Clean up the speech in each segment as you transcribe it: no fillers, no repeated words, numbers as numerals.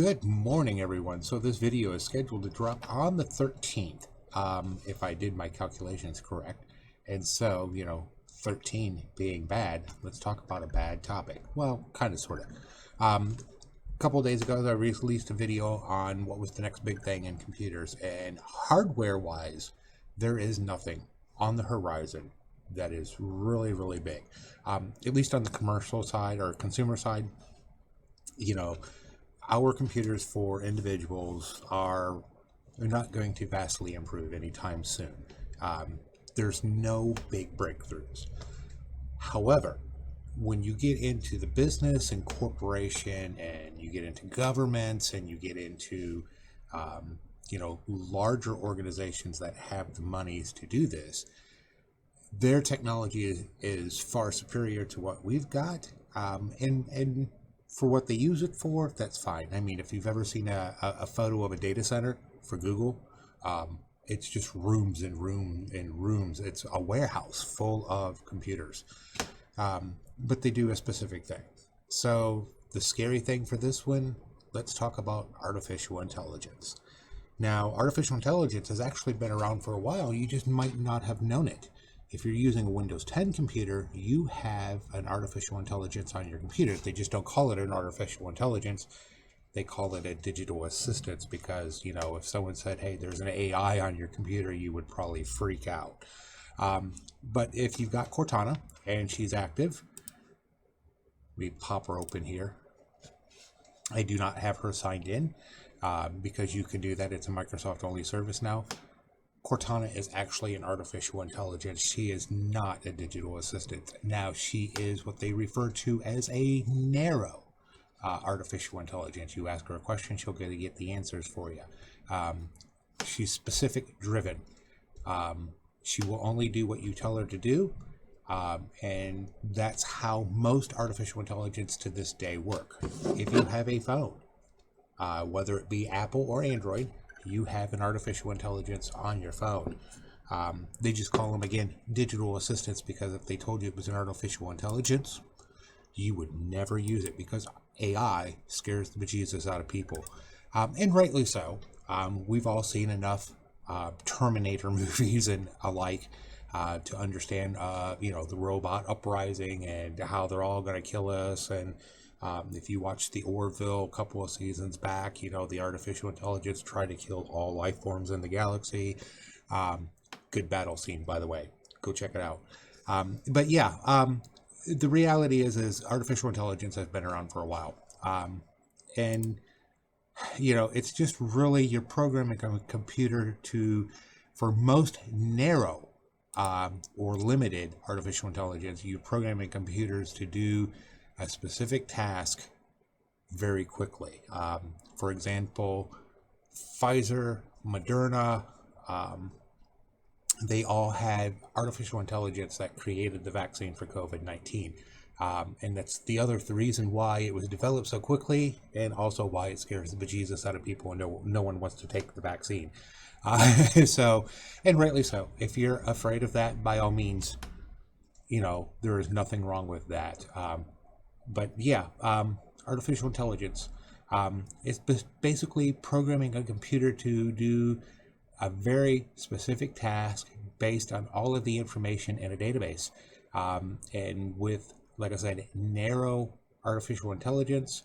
Good morning, everyone. So this video is scheduled to drop on the 13th, if I did my calculations correct. And so, 13 being bad, let's talk about a bad topic. Well, kind of, sort of. A couple of days ago, I released a video on what was the next big thing in computers. And hardware-wise, there is nothing on the horizon that is really, really big. At least on the commercial side or consumer side, our computers for individuals are not going to vastly improve anytime soon. There's no big breakthroughs. However, when you get into the business and corporation and you get into governments and you get into, larger organizations that have the monies to do this, their technology is far superior to what we've got. And for what they use it for, that's fine. I mean, if you've ever seen a photo of a data center for Google, it's just rooms and rooms and rooms. It's a warehouse full of computers. But they do a specific thing. So the scary thing for this one, let's talk about artificial intelligence. Now, artificial intelligence has actually been around for a while. You just might not have known it. If you're using a Windows 10 computer, you have an artificial intelligence on your computer. They just don't call it an artificial intelligence. They call it a digital assistant because, if someone said, hey, there's an AI on your computer, you would probably freak out. But if you've got Cortana and she's active, we pop her open here. I do not have her signed in because you can do that. It's a Microsoft only service now. Cortana is actually an artificial intelligence. She is not a digital assistant. Now, she is what they refer to as a narrow artificial intelligence. You ask her a question, she'll get the answers for you. She's specific driven. She will only do what you tell her to do. And that's how most artificial intelligence to this day work. If you have a phone, whether it be Apple or Android, you have an artificial intelligence on your phone. They just call them, again, digital assistants, because if they told you it was an artificial intelligence, you would never use it because AI scares the bejesus out of people. And rightly so. We've all seen enough Terminator movies and alike to understand, the robot uprising and how they're all going to kill us. And if you watch the Orville a couple of seasons back, the artificial intelligence tried to kill all life forms in the galaxy. Good battle scene, by the way. Go check it out. But yeah, the reality is artificial intelligence has been around for a while. And, it's just really you're programming a computer for most narrow or limited artificial intelligence, you're programming computers to do a specific task very quickly. For example, Pfizer, Moderna, they all had artificial intelligence that created the vaccine for COVID-19. And that's the reason why it was developed so quickly, and also why it scares the bejesus out of people and no one wants to take the vaccine. So, and rightly so. If you're afraid of that, by all means, there is nothing wrong with that. But yeah, artificial intelligence is basically programming a computer to do a very specific task based on all of the information in a database. And with, like I said, narrow artificial intelligence,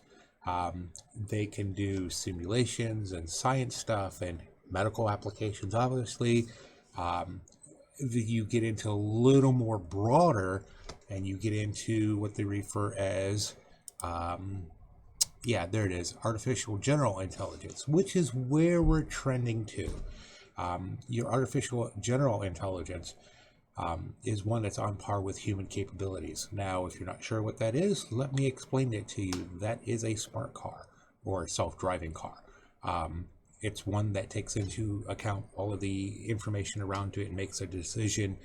they can do simulations and science stuff and medical applications, obviously. You get into a little more broader, and you get into what they refer as, there it is, artificial general intelligence, which is where we're trending to. Your artificial general intelligence is one that's on par with human capabilities. Now, if you're not sure what that is, let me explain it to you. That is a smart car or a self-driving car. It's one that takes into account all of the information around it and makes a decision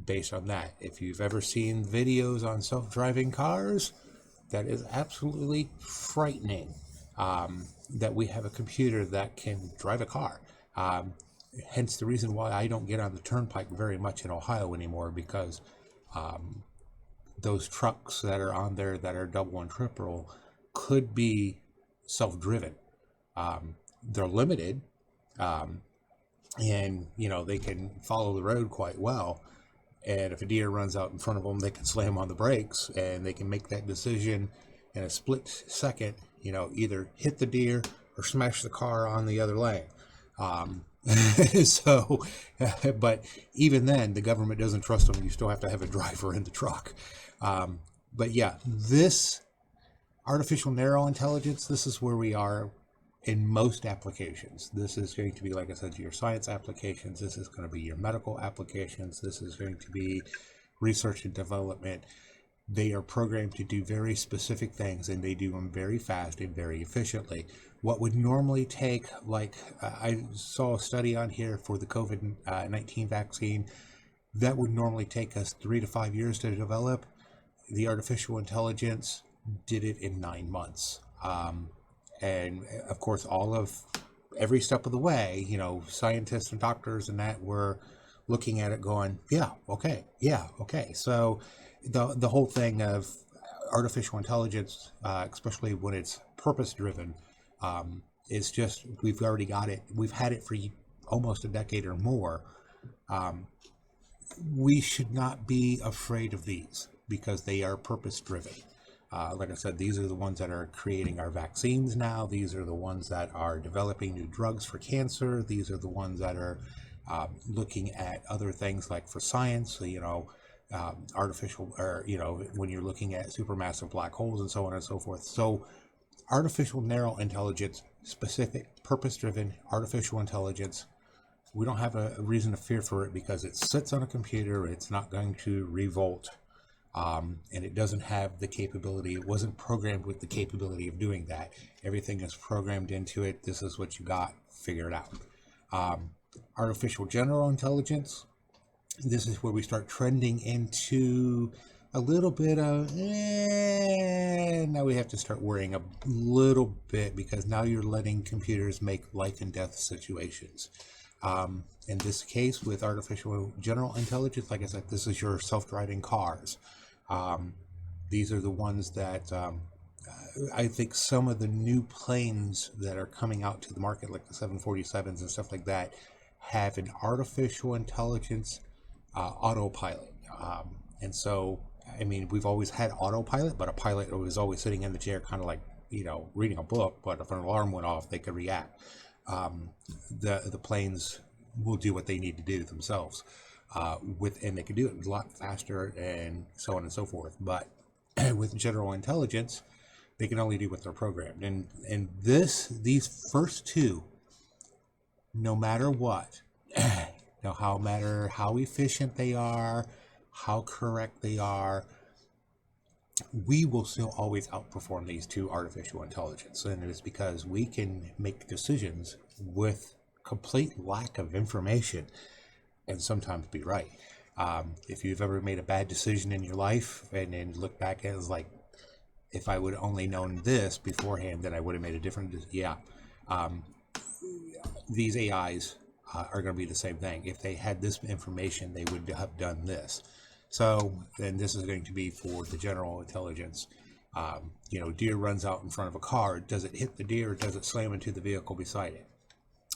based on that. If you've ever seen videos on self-driving cars, that is absolutely frightening, that we have a computer that can drive a car. Hence the reason why I don't get on the turnpike very much in Ohio anymore, because those trucks that are on there that are double and triple could be self-driven. They're limited, um, and they can follow the road quite well. And if a deer runs out in front of them, they can slam on the brakes, and they can make that decision in a split second. Either hit the deer or smash the car on the other lane. So, but even then, the government doesn't trust them. You still have to have a driver in the truck. But yeah, this artificial narrow intelligence, this is where we are in most applications. This is going to be, like I said, your science applications. This is going to be your medical applications. This is going to be research and development. They are programmed to do very specific things, and they do them very fast and very efficiently. What would normally take, I saw a study on here for the COVID-19 vaccine, that would normally take us 3 to 5 years to develop. The artificial intelligence did it in 9 months. And of course, every step of the way, scientists and doctors and that were looking at it going, yeah, okay. So the whole thing of artificial intelligence, especially when it's purpose driven, is just, we've already got it. We've had it for almost a decade or more. We should not be afraid of these because they are purpose driven. Like I said, these are the ones that are creating our vaccines now. These are the ones that are developing new drugs for cancer. These are the ones that are looking at other things like for science, artificial, or, when you're looking at supermassive black holes and so on and so forth. So artificial narrow intelligence, specific purpose-driven artificial intelligence, we don't have a reason to fear for it because it sits on a computer. It's not going to revolt. And it doesn't have the capability. It wasn't programmed with the capability of doing that. Everything is programmed into it. This is what you got. Figure it out. Artificial general intelligence. This is where we start trending into a little bit of, now we have to start worrying a little bit because now you're letting computers make life and death situations. In this case, with artificial general intelligence, like I said, this is your self-driving cars. These are the ones that I think some of the new planes that are coming out to the market, like the 747s and stuff like that, have an artificial intelligence autopilot. And so, I mean, we've always had autopilot, but a pilot was always sitting in the chair, kind of like, reading a book, but if an alarm went off, they could react. The planes will do what they need to do themselves. And they can do it a lot faster and so on and so forth. But with general intelligence, they can only do what they're programmed. And these first two, no matter what, no matter how efficient they are, how correct they are, we will still always outperform these two artificial intelligence. And it is because we can make decisions with complete lack of information and sometimes be right. If you've ever made a bad decision in your life and then look back at it as like, if I would have only known this beforehand, then I would have made a different decision. Yeah. These AIs are going to be the same thing. If they had this information, they would have done this. So, and this is going to be for the general intelligence. Deer runs out in front of a car. Does it hit the deer or does it slam into the vehicle beside it?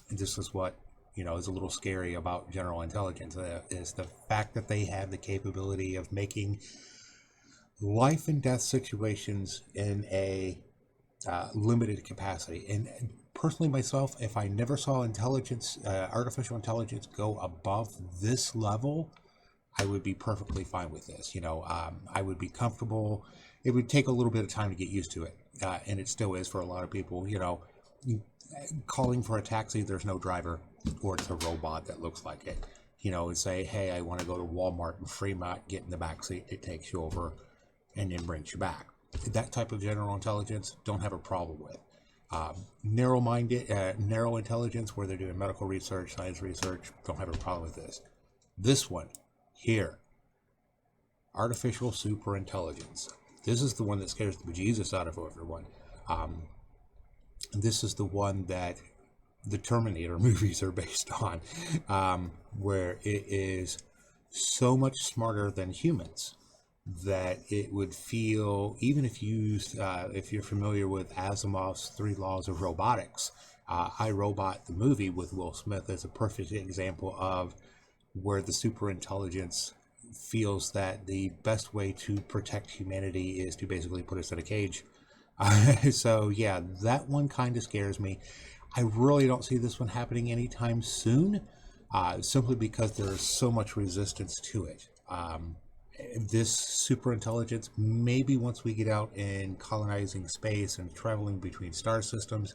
And this is what, is a little scary about general intelligence, is the fact that they have the capability of making life and death situations in a limited capacity. And personally myself, if I never saw artificial intelligence go above this level, I would be perfectly fine with this. I would be comfortable. It would take a little bit of time to get used to it. And it still is for a lot of people. Calling for a taxi, there's no driver, or it's a robot that looks like it. And say, hey, I want to go to Walmart in Fremont, get in the back seat. It takes you over and then brings you back. That type of general intelligence, don't have a problem with. Narrow intelligence, where they're doing medical research, science research, don't have a problem with this. This one here, artificial superintelligence. This is the one that scares the bejesus out of everyone. This is the one that the Terminator movies are based on, where it is so much smarter than humans that it would feel, even if you used, if you're familiar with Asimov's Three Laws of Robotics, I, Robot, the movie with Will Smith, is a perfect example of where the superintelligence feels that the best way to protect humanity is to basically put us in a cage. So yeah, that one kind of scares me. I really don't see this one happening anytime soon, simply because there is so much resistance to it. This super intelligence, maybe once we get out and colonizing space and traveling between star systems,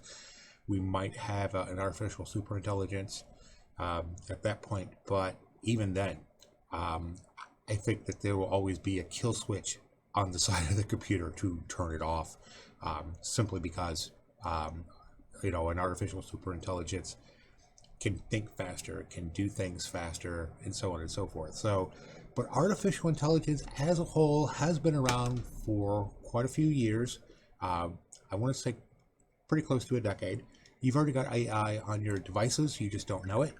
we might have an artificial super intelligence at that point. But even then, um, I think that there will always be a kill switch on the side of the computer to turn it off, simply because um, an artificial super intelligence can think faster, can do things faster, and so on and so forth. So, but artificial intelligence as a whole has been around for quite a few years. I want to say pretty close to a decade. You've already got AI on your devices, you just don't know it.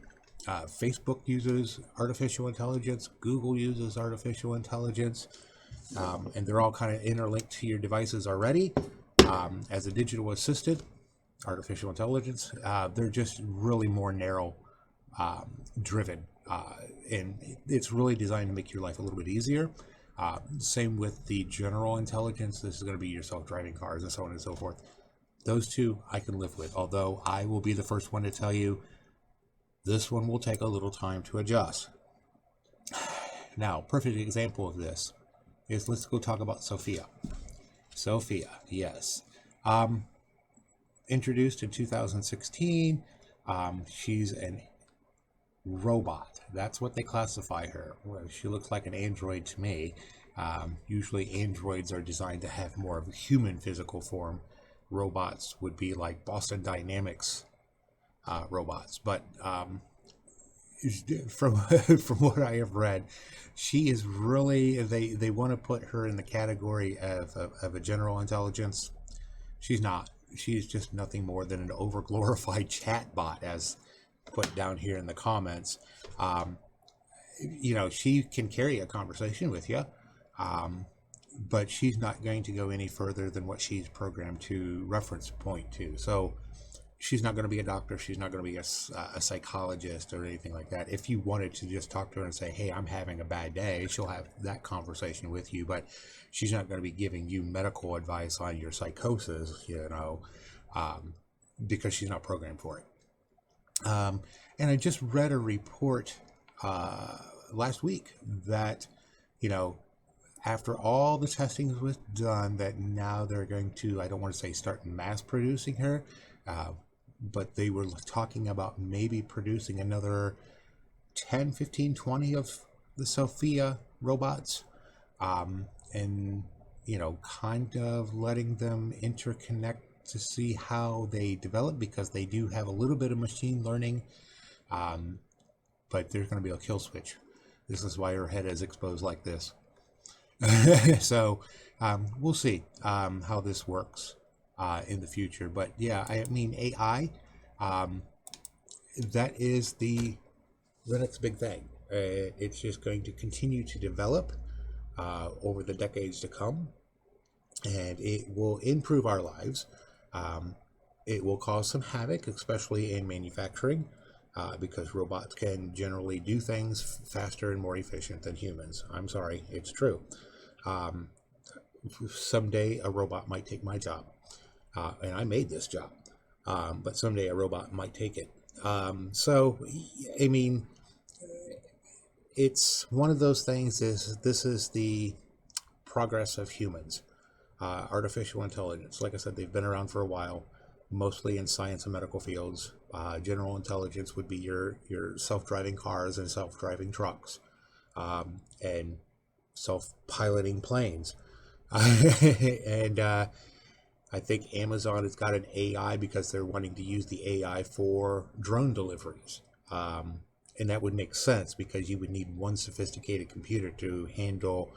Facebook uses artificial intelligence, Google uses artificial intelligence, and they're all kind of interlinked to your devices already. As a digital assistant, artificial intelligence, they're just really more narrow driven, and it's really designed to make your life a little bit easier. Same with the general intelligence. This is going to be your self-driving cars and so on and so forth. Those two I can live with, although I will be the first one to tell you this one will take a little time to adjust. Now, perfect example of this is, let's go talk about Sophia. Sophia, yes. Introduced in 2016. She's an robot. That's what they classify her. Well, she looks like an android to me. Usually androids are designed to have more of a human physical form. Robots would be like Boston Dynamics robots. But from from what I have read, she is really, they want to put her in the category of a general intelligence. She's not. She's just nothing more than an overglorified chatbot, as put down here in the comments. She can carry a conversation with you, but she's not going to go any further than what she's programmed to reference point to. So she's not going to be a doctor. She's not going to be a psychologist or anything like that. If you wanted to just talk to her and say, hey, I'm having a bad day, she'll have that conversation with you, but she's not going to be giving you medical advice on your psychosis, because she's not programmed for it. And I just read a report last week that, after all the testing was done, that now they're going to, I don't want to say start mass producing her, but they were talking about maybe producing another 10, 15, 20 of the Sophia robots, and, kind of letting them interconnect to see how they develop, because they do have a little bit of machine learning, but there's going to be a kill switch. This is why her head is exposed like this. So we'll see how this works in the future. But yeah, I mean, AI, that is the next big thing. It's just going to continue to develop over the decades to come, and it will improve our lives. It will cause some havoc, especially in manufacturing, because robots can generally do things faster and more efficient than humans. I'm sorry, it's true. Someday a robot might take my job, and I made this job, but someday a robot might take it. So, I mean, it's one of those things. This is the progress of humans. Artificial intelligence, like I said, they've been around for a while, mostly in science and medical fields. General intelligence would be your self-driving cars and self-driving trucks, and self-piloting planes. And I think Amazon has got an AI because they're wanting to use the AI for drone deliveries. And that would make sense, because you would need one sophisticated computer to handle,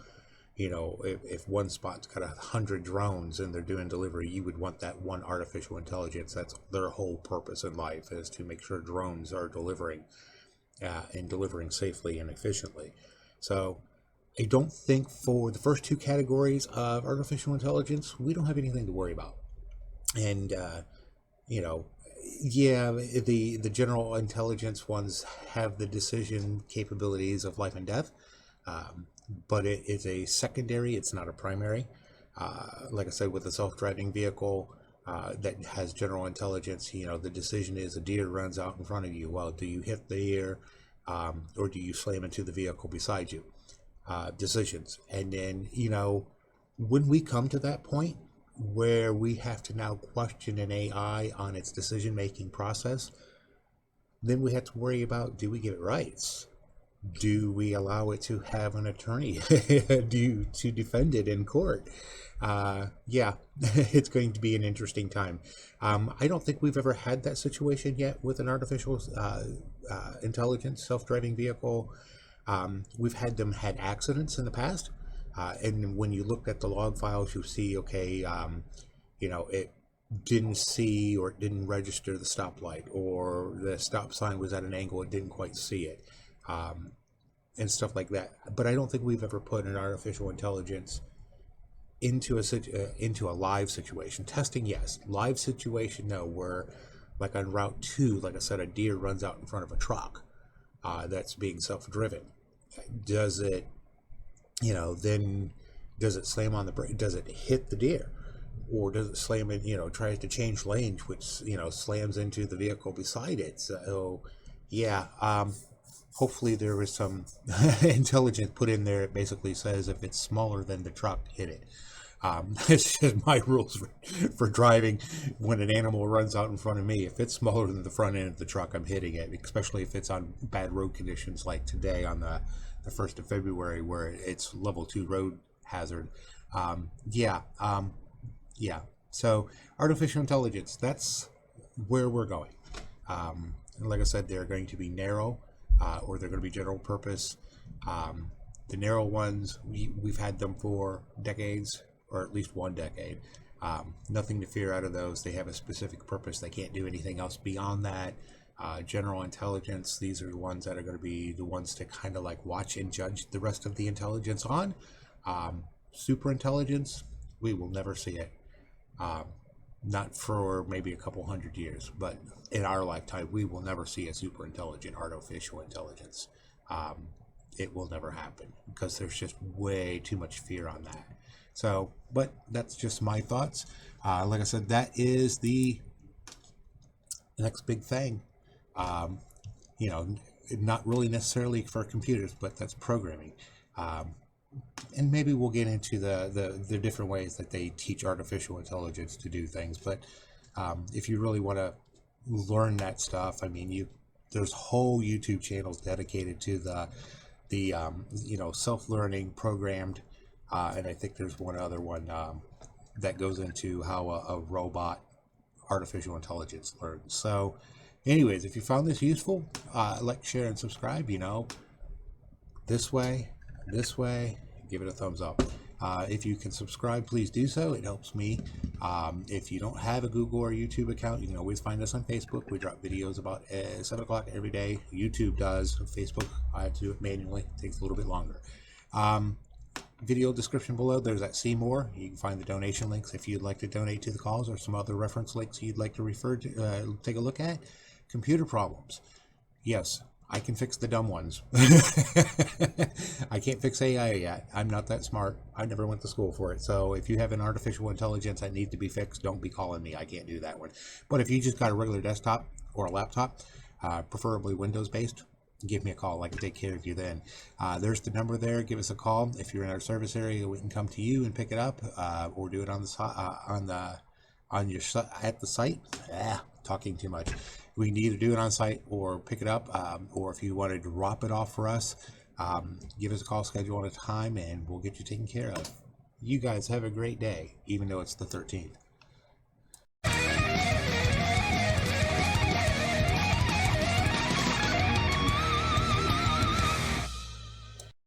if one spot's got 100 drones and they're doing delivery, you would want that one artificial intelligence. That's their whole purpose in life, is to make sure drones are delivering and delivering safely and efficiently. So I don't think for the first two categories of artificial intelligence, we don't have anything to worry about. And, you know, yeah, the general intelligence ones have the decision capabilities of life and death, um, but it is a secondary, it's not a primary. Like I said, with a self-driving vehicle that has general intelligence, the decision is a deer runs out in front of you. Well, do you hit the deer, or do you slam into the vehicle beside you? Decisions. And then, when we come to that point where we have to now question an AI on its decision making process, then we have to worry about, do we get it right? Do we allow it to have an attorney to defend it in court? Yeah, it's going to be an interesting time. I don't think we've ever had that situation yet with an artificial intelligence self-driving vehicle. We've had accidents in the past, and when you looked at the log files, you see, okay, it didn't see or it didn't register the stoplight, or the stop sign was at an angle, it didn't quite see it, and stuff like that. But I don't think we've ever put an artificial intelligence into a live situation. Testing, yes. Live situation, no. Where, like on Route 2, like I said, a deer runs out in front of a truck that's being self-driven. Does it, then does it slam on the brake? Does it hit the deer? Or does it slam in, tries to change lanes, which, slams into the vehicle beside it? So, yeah, hopefully there is some intelligence put in there. It basically says if it's smaller than the truck, hit it. It's just my rules for driving when an animal runs out in front of me. If it's smaller than the front end of the truck, I'm hitting it, especially if it's on bad road conditions like today on the 1st of February where it's level 2 road hazard. Yeah. So artificial intelligence, that's where we're going. And like I said, they're going to be narrow, or they're going to be general purpose. The narrow ones, we've had them for decades, or at least 1 decade. Nothing to fear out of those. They have a specific purpose. They can't do anything else beyond that. General intelligence, these are the ones that are going to be the ones to kind of like watch and judge the rest of the intelligence on. Super intelligence, we will never see it. Not for maybe a couple hundred years, but in our lifetime, we will never see a super intelligent artificial intelligence. It will never happen because there's just way too much fear on that. So, but that's just my thoughts. Like I said, that is the next big thing. Not really necessarily for computers, but that's programming. And maybe we'll get into the different ways that they teach artificial intelligence to do things. But if you really want to learn that stuff, there's whole YouTube channels dedicated to the self-learning programmed, and I think there's one other one that goes into how a robot artificial intelligence learns. So anyways, if you found this useful, like, share, and subscribe. This way, give it a thumbs up. If you can subscribe, please do so. It helps me. If you don't have a Google or YouTube account, you can always find us on Facebook. We drop videos about 7 o'clock every day. YouTube does. Facebook, I have to do it manually. It takes a little bit longer. Video description below, there's that See More. You can find the donation links if you'd like to donate to the cause, or some other reference links you'd like to refer to, take a look at. Computer problems. Yes, I can fix the dumb ones. I can't fix AI yet. I'm not that smart. I never went to school for it. So if you have an artificial intelligence that needs to be fixed, don't be calling me. I can't do that one. But if you just got a regular desktop or a laptop, preferably Windows based, give me a call. I can take care of you then. There's the number there. Give us a call. If you're in our service area, we can come to you and pick it up, or do it on the at the site. Talking too much. We can either do it on site or pick it up, or if you want to drop it off for us, give us a call, schedule on a time, and we'll get you taken care of. You guys have a great day, even though it's the 13th.